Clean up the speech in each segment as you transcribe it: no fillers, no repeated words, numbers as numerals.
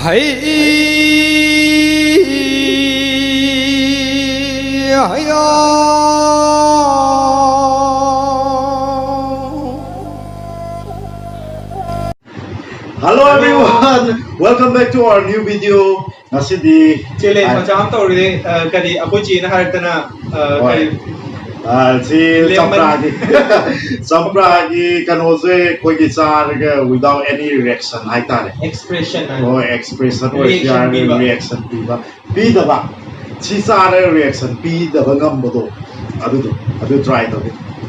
Hello everyone, welcome back to our new video. Nasidi Chile macam tu ni kadi aku Cina hari tena kadi si sampragi kan ose koi kisar without any reaction hai ta expression expression reaction piba ba si sare reaction piba ngam bodo adu try to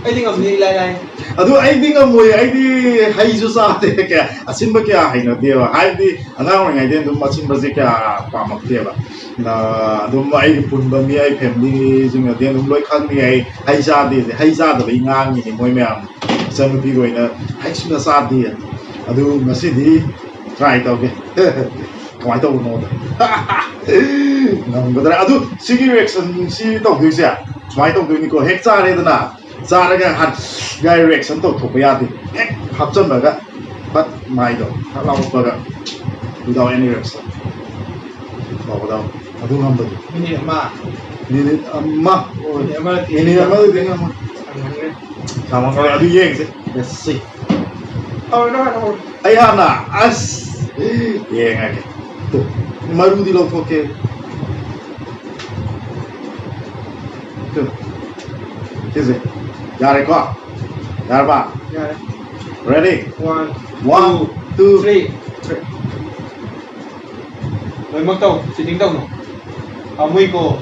I think of ni lai adu I think amoi I di hai ju sa te kya asin ba kya hai na deva hai di angang ngai den dum machin ba je kya pa mak te ba na dum ai pun ba mi ai family jing den dum loi khang ni ai hai sa da bai ngang ni moi myam sam pi goi na hai su na sa di adu ngasi di try to ke kamai to no nang ba adu sigi reaction si to du sia mai to du ni ko hek cha re da na Zaraga had guy reaction to Topiati. Hapson burger, but my dog, without any reaction. Without, I don't remember. You need a ma. Need a ma. You need a mother thing. Come on, I'll be yanks. Let's see. Oh, no. Ayana, as. Yeah, Marudi love okay. Is it? Yare ko. Yare ba. Yare. Ready? 1, 2, 3. Rồi mất tàu, chỉ tính tàu nữa. Mui cô.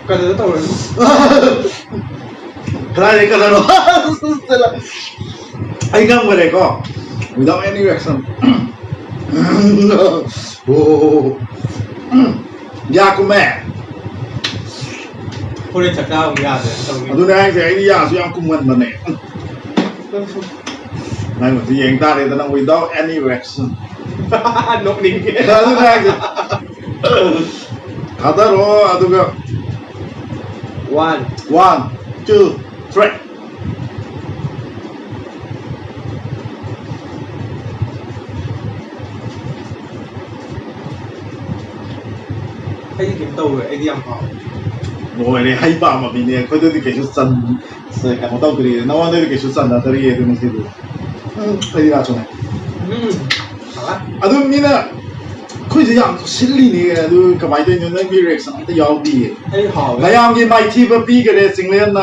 Cái đó tàu rồi. Cái này nó. Anh ngâm vào đây có. Without any reaction. Oh. Rajkumar. Cô lên chặt đau người Tôi đang thấy đi ra xuống cùng mình này. Này một tí anh ta thì ta đang without any reaction. Nốt đỉnh kia. Tôi đang Kata ro aduga. 1, 1, 2, 3. Hay kiếm tàu rồi, anh đi ăn họ. Rồi này hay bảo mà mình này, coi tôi thì cái chút sân, sẽ cả một tàu cái này, nó đây cái chút sân là tới đây tôi mới thấy được. Đây là chỗ này. Adu mina, coi gì vậy? Xin lì này, adu cái máy tôi nhận cái reaction nó giàu đi. Ngày hôm nay máy TV pi cái này sinh lên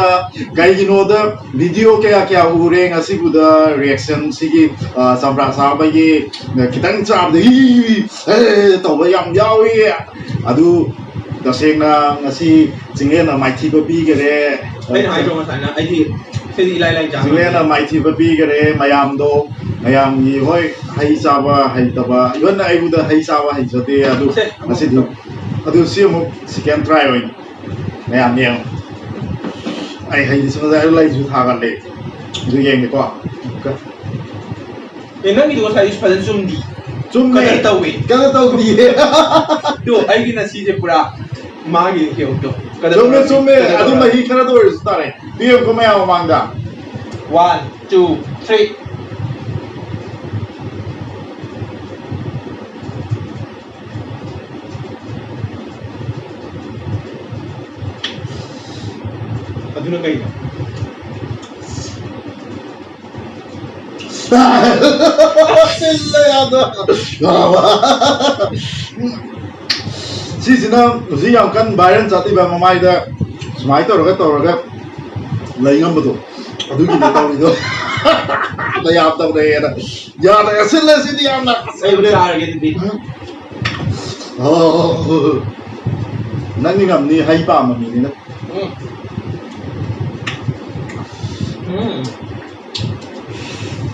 cái gì nó đó video cái ure ngay siku đó reaction sigi samra sa bây giờ kita ngap đi, tàu bay yam giàu đi, adu đó xem là ngasi sinh lên là máy TV pi cái này. Anh hai trong cái này, anh thì lại chẳng. Sinh lên là máy TV pi cái này, mayam do. Ayam ni hoi hai sawa hai taba even na ibu da hai sawa hai jote adu masih adu siamo second try oi ayam ni ai hai di semua ai lai ju tha kan le ju yeng ni ko Enak itu saya pada zoom di kada tahu di tu ai gina si je pura magi ke untuk zoom adu mahi kana do stare dia ko maya mangda 1, 2, 3. Aduh nak kain. Sisina usi yang kan bayan jati ba mamai da smai to roga lai ngam betul adu kita tahu itu da yap tahu da ya da sila sini yang nak Saya udah target di. Oh nang ni ngam ni hai pa ma mi ni na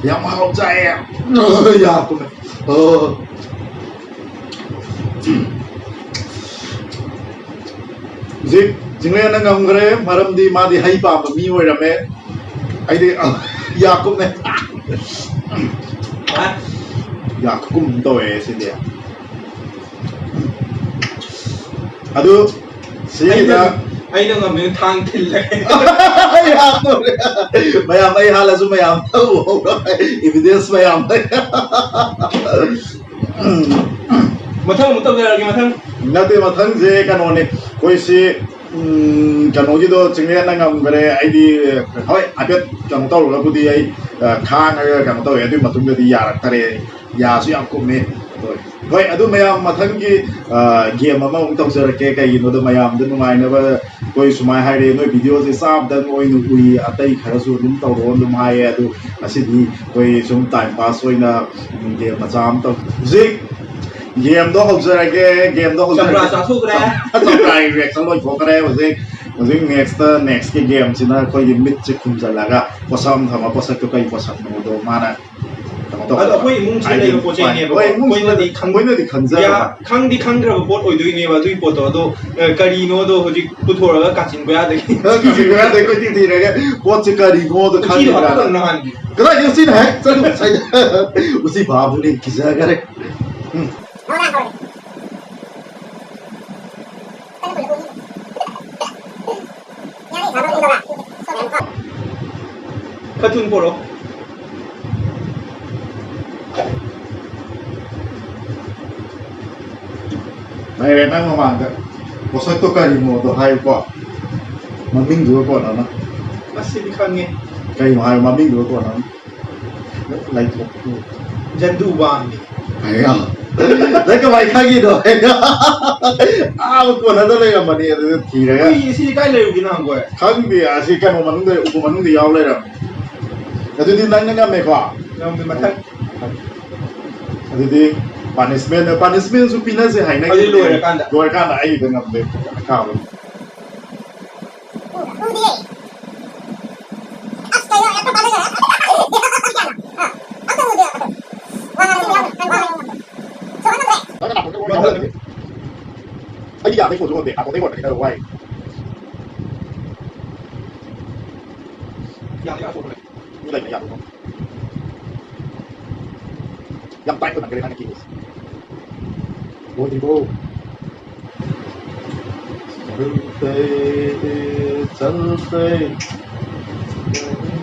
yang mau saya ya aku Zik jinglen na ngam gre maram di ma di hai pa ma mi oi rame ai di Yakub ne Yakub to e sin dia aduh sih da ai đang ngầm thang thịtเลย Mayam to mayam ay hala so mayam to evidence mayam mathang một tập giờ cái mathang nate mathang je kanone koi si kano gi do chingre na ngam gare ai di hoi apet kano to ga budi ai khang ai kano to ai di matung di ya tare ya su yang ko me hoi adu mayam mathang gi game ama ung tong sar ke kai no do mayam du mai na ba koi sumai hai re no video se sab dan oi nu ui atai khara su dum to ron dum hai adu asidi koi sum time pass oi na game macham to zik game đó học giờ cái game đó học giờ chậm sao thu cái chậm lại reaction lôi phố cái rồi next cái game chỉ là coi mid chỉ khung giờ là cái posam thằng mà posam cái posam nó đồ mà nè ở quê mông chỉ này có chơi này quê là đi khăn giờ ya khăn đi khăn cái bột ở đây này mà tôi bột đó cari nó đó hồi bút thôi là cắt chín bia đấy cắt chín bia đấy coi tí này cái bột chỉ cari nó đó khăn ra cái này như xin hả sao đúng sai usi babu này kia cái này cartoon polo này là năng mà cái có sao tôi cái gì mà hay quá mà mình vừa quá nó masih di khăn nghe cái mà mình vừa quá nó lại thuộc jandu bang hay à lấy cái bài khác gì rồi à một con nó đây là mà đi thì đấy ui si cái này cái nào vậy khác thì à thì cái mà mình đi ao đây rồi cái thứ đi năng năng mấy quả yang memang kan cái thứ punishment su pina se hay này lùi kan là ai dengan được cao lắm anh đi thấy phổ thông để à có thấy một cái đầu quay như này là đúng không yang tay của bạn cái này kia vô thì vô चलते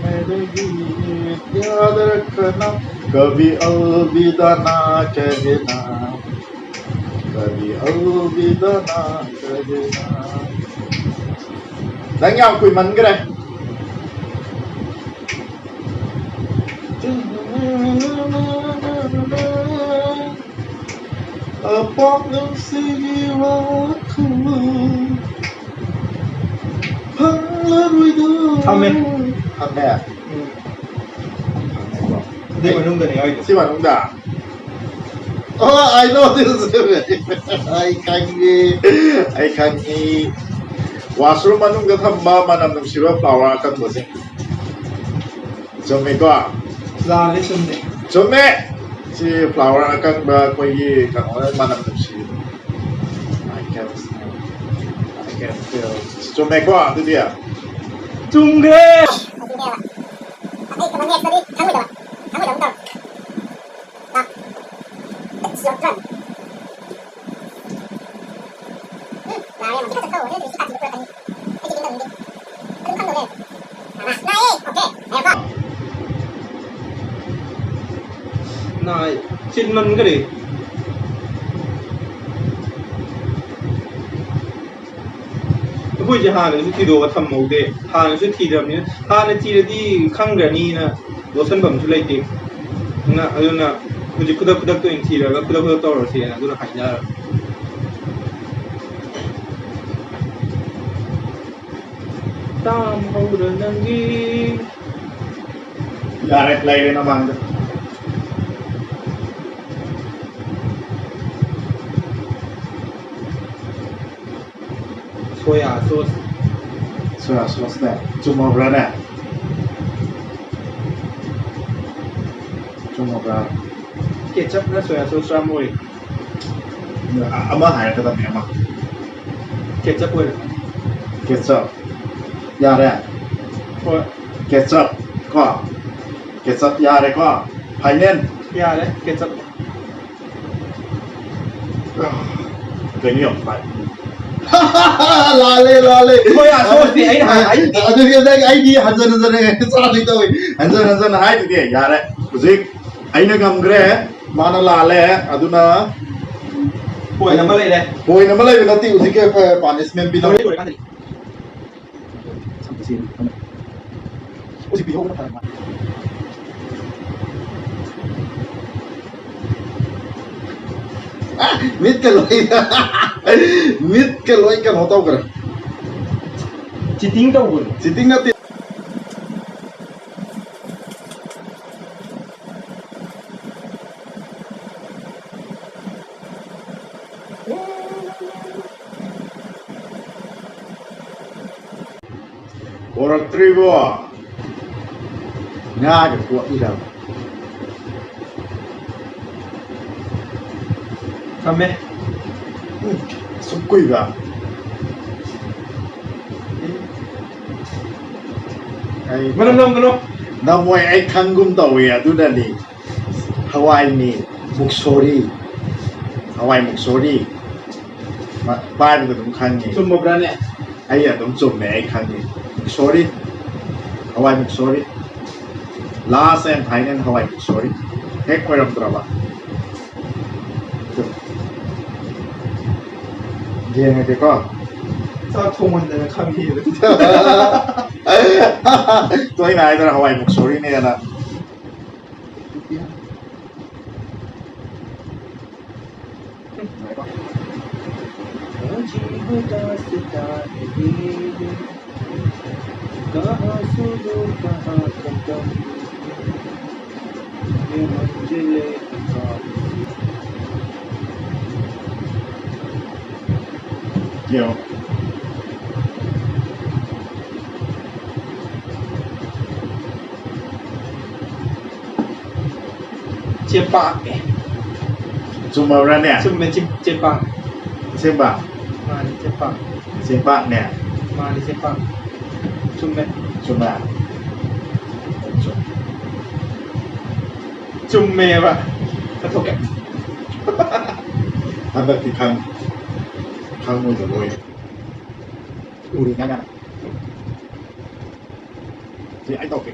मेरे गीत याद रखना कभी अलविदा ना कहना कभी अलविदा ना कहना đánh nhau quỳ mắn cái này upon the city walk thằng này đi mà nung cái này xin bạn ông đã oh I know this I can đi washroom mà nung cái thằng ba mà nằm nằm xíu flower cần một gì chồng mày qua ra lấy sân này chồng mẹ si flower cần ba coi gì cần nói mà nằm nằm xíu I can't feel chồng mẹ qua thứ gì à chung ghê này xin mình cái gìพูดจะหาหนึ่งที่ดูว่าทำหมดเดะหาหนึ่งที่แบบนี้หาหนึ่งที่ที่ข้างเรือนี้นะโดนสันบัมชุดไรตินะอันนั้นพูดจะคุดตัวเองที่แล้วก็คุดตัวเราเสียนะดูนะหายยาตามเขาเดินนั่งดีอย่าอะไรเลยนะบังsoya sauce này cuma berapa cuma berapa kecap na soya sauce ramoi ama hai kata ni ama kecap boleh kecap ya re kecap ko kecap ya re ko hai nen ya re kecap cái nhiều phải Lale lale. Thôi à, thôi thì ấy là ấy. Aduh dia dah ID hanzar salah itu. Hanzar hai tu dia. Yar uzik aina gamgre mana lale aduna Hồi năm nay đây. boy nama lagi nanti uzik ke punishment Đâu bilang. đấy rồi, cái gì? Sampai sini. Uzik biho mana mana. Mid ke loi kan hotaw kar. Cheating đâu rồi? Sitting nanti. Orang tribo. Nga ke kuat tidak. Kami. Sukui ba. Ai Mana mana. namoy ay kangum taw ya duda ni. Hawaii ni muksori. Hawaii muksori. Ba da dum khang ni. Cuma berani. Ai ya dum chum ne ai khang ni. Muksori. Hawaii muksori. Last and final Hawaii muksori. Hek koram draba. Dia ngerti kok. Sao không mình là kami rồi. Tôi này tôi là Hawaii muksori này là kiểu Cepak. cuma berani ya Cuma cepak. sembang Mari cepak. sembang nih Mari cepak. Cuma cuma cuma apa? Atau kayak ada di kang kamu itu loh uri nggak si ai tau kì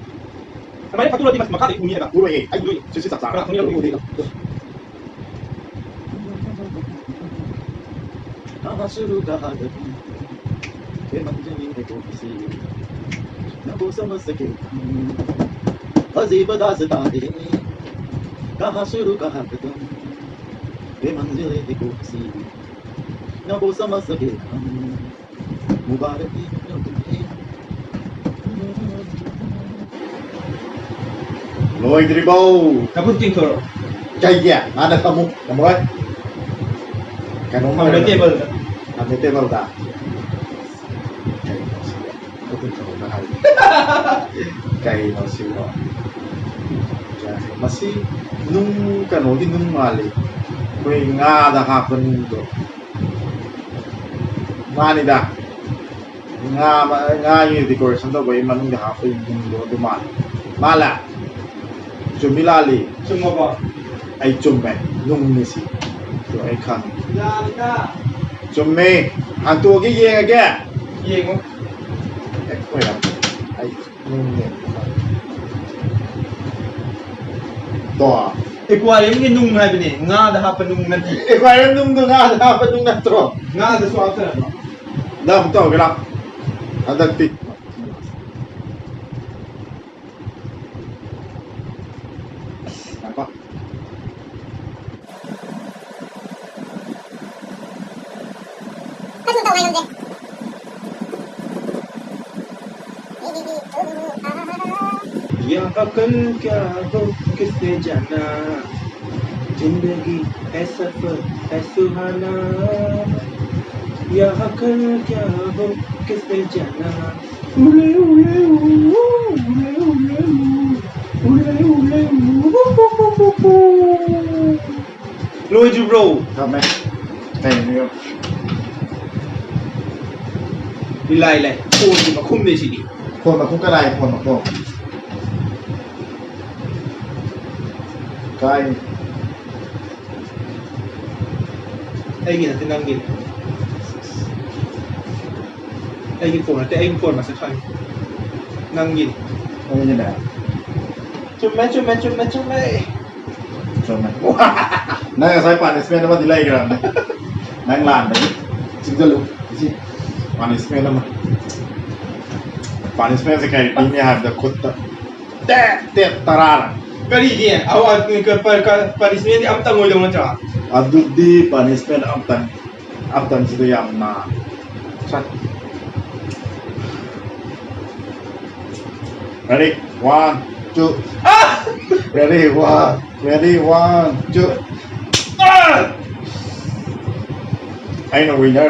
Namanya Fatul di Mas Makar itu punya kan? uri ai uri sisi sạc sạc Punya uri. suruh hadapi memang jadi ekonomi nak bersama sekali Hazi pada sedari kah suruh hadapi memang jadi ekonomi nak bersama sekali Mubarak lôi dribble Kamu tinggal. cay kìa ada kamu ơi cái nó Kamu ada table. Kami tebal dah. Kayak masih loh. Masih nung kan di nung mali. Kue ngada happen itu. Mani dah. Ngayi di koresan tuh kue manung dah happen itu mal. Mala. Jumilali. Cuma apa? Ai cumme nung nisi. Tuh ai kan. Ya, kita. Chumme hàng tua cái gì kìa Gì không? quay lại ai nung to Ikuan ini nung hai bini. Nga dah apa nung nanti? quay em nung tuh nggak apa nung nggak terus Nga ada soal apa? dah betul kira ada tik apa Ya akan क्या हो किसने जाना जिंदगी है सफर है सुहाना या akan क्या हो किसने जाना उले उले उले उले उले उले Lôi chứ bro thầm em này nữa đi lại lại ôi thì mà không để gì điคนมาคุ้มกระไดคนมาคุ้มไกล đây kìa tên năng kìa ꯑꯩꯒꯤ ꯐꯣꯟ ꯅꯠꯇꯦ ꯑꯩꯒꯤ ꯐꯣꯟ ꯃꯁꯛ ꯈꯪꯉꯤ ꯅꯪꯒꯤ ꯑꯩꯅ ꯆꯨꯝꯃꯦ ꯆꯨꯝꯃꯦ ꯆꯨꯝꯃꯦ ꯆꯨꯝꯃꯦ ꯆꯨꯝꯃꯦ ꯅꯪ ꯉꯁꯥꯏ ꯄꯥꯅꯤꯁꯃꯦꯟ ꯑꯃꯗꯤ ꯂꯩꯈ꯭ꯔꯕꯅꯦ ꯅꯪ ꯂꯥꯟꯕꯒꯤ ꯆꯤꯡꯁꯤꯜꯂꯨ ꯁꯤ ꯄꯥꯅꯤꯁꯃꯦꯟ ꯑꯃ ꯄꯥꯅꯤꯁꯃꯦꯟꯁꯦ ꯀꯔꯤ ꯄꯤꯅꯤ ꯍꯥꯏꯕꯗ ꯈꯨꯠꯇ ꯇꯦꯠ ꯇꯔꯥꯔ ꯀꯔꯤꯒꯤ ꯄꯥꯅꯤꯁꯃꯦꯟꯗꯤ ꯑꯝꯇꯪ ꯑꯣꯏꯗꯧ ꯅꯠꯇ꯭ꯔꯥ ꯑꯗꯨꯗꯤ ꯄꯥꯅꯤꯁꯃꯦꯟ ꯑꯝꯇꯪꯁꯤꯗ ꯌꯥꯝꯅ Ready? 1, 2. Ready? 1. Ready? 1, 2. ꯑꯩꯅ winner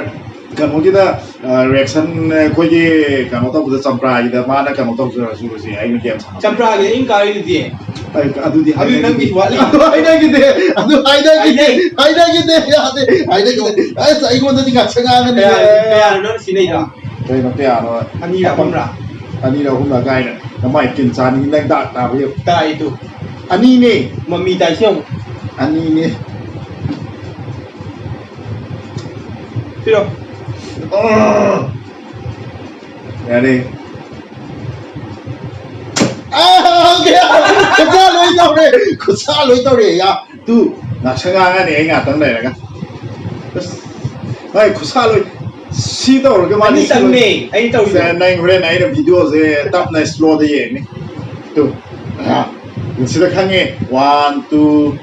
ꯀꯩꯅꯣꯒꯤꯗ reaction ꯑꯩꯈꯣꯏꯒꯤ ꯀꯩꯅꯣ ꯇꯧꯕꯗ ꯆꯝꯄ꯭ꯔꯥꯒꯤꯗ ꯃꯥꯅ ꯀꯩꯅꯣ ꯇꯧꯖꯔꯁꯨ ꯍꯧꯖꯤꯛ ꯑꯩꯅ ꯒꯦꯝ ꯁꯥꯟꯅꯕ ꯆꯝꯄ꯭ꯔꯥꯒꯤ ꯑꯩꯅ ꯀꯥꯔꯤꯗꯨꯗꯤ ꯑꯗꯨꯗꯤ ꯑꯗꯨ ꯅꯪꯒꯤ ꯋꯥꯠꯂꯤ ꯍꯥꯏꯅꯈꯤꯗꯦ ꯑꯗꯨ ꯍꯥꯏꯅꯈꯤꯗꯦ ꯌꯥꯗꯦ ꯍꯥꯏꯅꯈꯤꯗꯦ ꯑꯁ ꯑꯩꯉꯣꯟꯗꯗꯤ ꯉꯥꯛꯁꯪ ꯉꯥꯡꯒꯅꯤ ꯀꯌꯥꯅꯣ ꯅꯪ ꯁꯤꯟꯅꯩꯗꯣ ꯀꯩꯅꯣ ꯀꯌꯥꯅꯣ ꯑꯅꯤꯔ ꯑꯍꯨꯝꯔ ꯑꯅꯤꯔ ꯑꯍꯨꯝꯔ ꯀꯥꯏꯅ ꯅꯃꯥꯏ ꯀꯤꯟ ꯆꯥꯅꯤ ꯅꯪ ꯗꯥꯛ ꯇꯥꯕ ꯌꯦꯡꯉꯨ ꯇꯥꯏꯗꯨ ꯑꯅꯤꯅꯦ ꯃꯃꯤ ꯇꯥꯏꯁꯤ ꯌꯦꯡꯉꯨ ꯑꯅꯤꯅꯦ ꯄꯤꯔꯣ Ready? ꯈꯨꯠꯁꯥ ꯂꯣꯏ ꯇꯧꯔꯦ ꯈꯨꯠꯁꯥ ꯂꯣꯏ ꯇꯧꯔꯦ ꯌꯥ ꯇꯨ ꯉꯥꯛꯁꯪ ꯉꯥꯡꯉꯅꯤ ꯑꯩ ꯉꯥꯛꯇꯪ ꯂꯩꯔꯒ ꯑꯁ ꯚꯥꯏ ꯈꯨꯠꯁꯥ ꯂꯣꯏ ꯁꯤ ꯇꯧꯔꯒ ꯑꯅꯤ ꯆꯪꯅꯦ ꯑꯩꯅ ꯇꯧꯔꯤꯗꯣ ꯅꯪ ꯍꯣꯔꯦꯟ ꯑꯩꯅ ꯚꯤꯗꯤꯑꯣꯁꯦ ꯇꯞꯅ ꯁ꯭ꯂꯣꯗ ꯌꯦꯡꯅꯤ ꯇꯨ ꯁꯤꯗ ꯈꯪꯉꯦ 1 2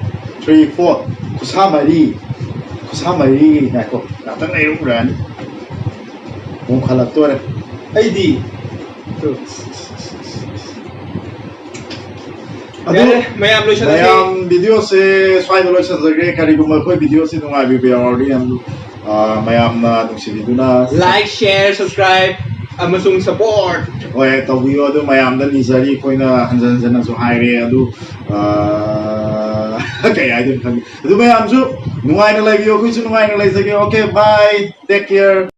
3 4 ꯈꯨꯠꯁꯥ ꯃꯔꯤ ꯉꯥꯏꯈꯣ ꯉꯥꯛꯇꯪ ꯂꯩꯔꯨꯔꯅꯤ ꯍꯣꯡꯈꯠꯂꯛꯇꯣꯔꯦ ꯑꯩꯗꯤ ꯑꯗꯨ ꯃꯌꯥꯝ ꯂꯣꯏꯁꯜꯂꯁꯤ ꯃꯌꯥꯝ ꯚꯤꯗꯤꯑꯣꯁꯦ ꯁ꯭ꯋꯥꯏꯗ ꯂꯣꯏꯁꯤꯟꯖꯒꯦ ꯀꯔꯤꯒꯨꯝꯕ ꯑꯩꯈꯣꯏ ꯚꯤꯗꯤꯑꯣꯁꯤ ꯅꯨꯡꯉꯥꯏꯕꯤꯕ ꯌꯥꯎꯔꯗꯤ ꯌꯥꯝ ꯃꯌꯥꯝꯅ ꯅꯨꯡꯁꯤꯕꯤꯗꯨꯅ ꯂꯥꯏꯛ ꯁꯦꯌꯔ ꯁꯕꯁꯀ꯭ꯔꯥꯏꯕ ꯑꯃꯁꯨꯡ ꯁꯄꯣꯔꯠ ꯍꯣꯏ ꯇꯧꯕꯤꯌꯣ ꯑꯗꯨ ꯃꯌꯥꯝꯗ ꯅꯤꯖꯔꯤ ꯑꯩꯈꯣꯏꯅ ꯍꯟꯖꯟ ꯍꯟꯖꯟꯅꯁꯨ ꯍꯥꯏꯔꯦ ꯑꯗꯨ ꯀꯩ ꯍꯥꯏꯗꯣꯏꯅꯣ ꯈꯪꯗꯦ ꯑꯗꯨ ꯃꯌꯥꯝꯁꯨ ꯅꯨꯡꯉꯥꯏꯅ ꯂꯩꯕꯤꯌꯣ ꯑꯩꯈꯣꯏꯁꯨ ꯅꯨꯡꯉꯥꯏꯅ ꯂꯩꯖꯒꯦ ꯑꯣꯀꯦ ꯕꯥꯏ ꯇꯦꯛ ꯀꯦꯌꯔ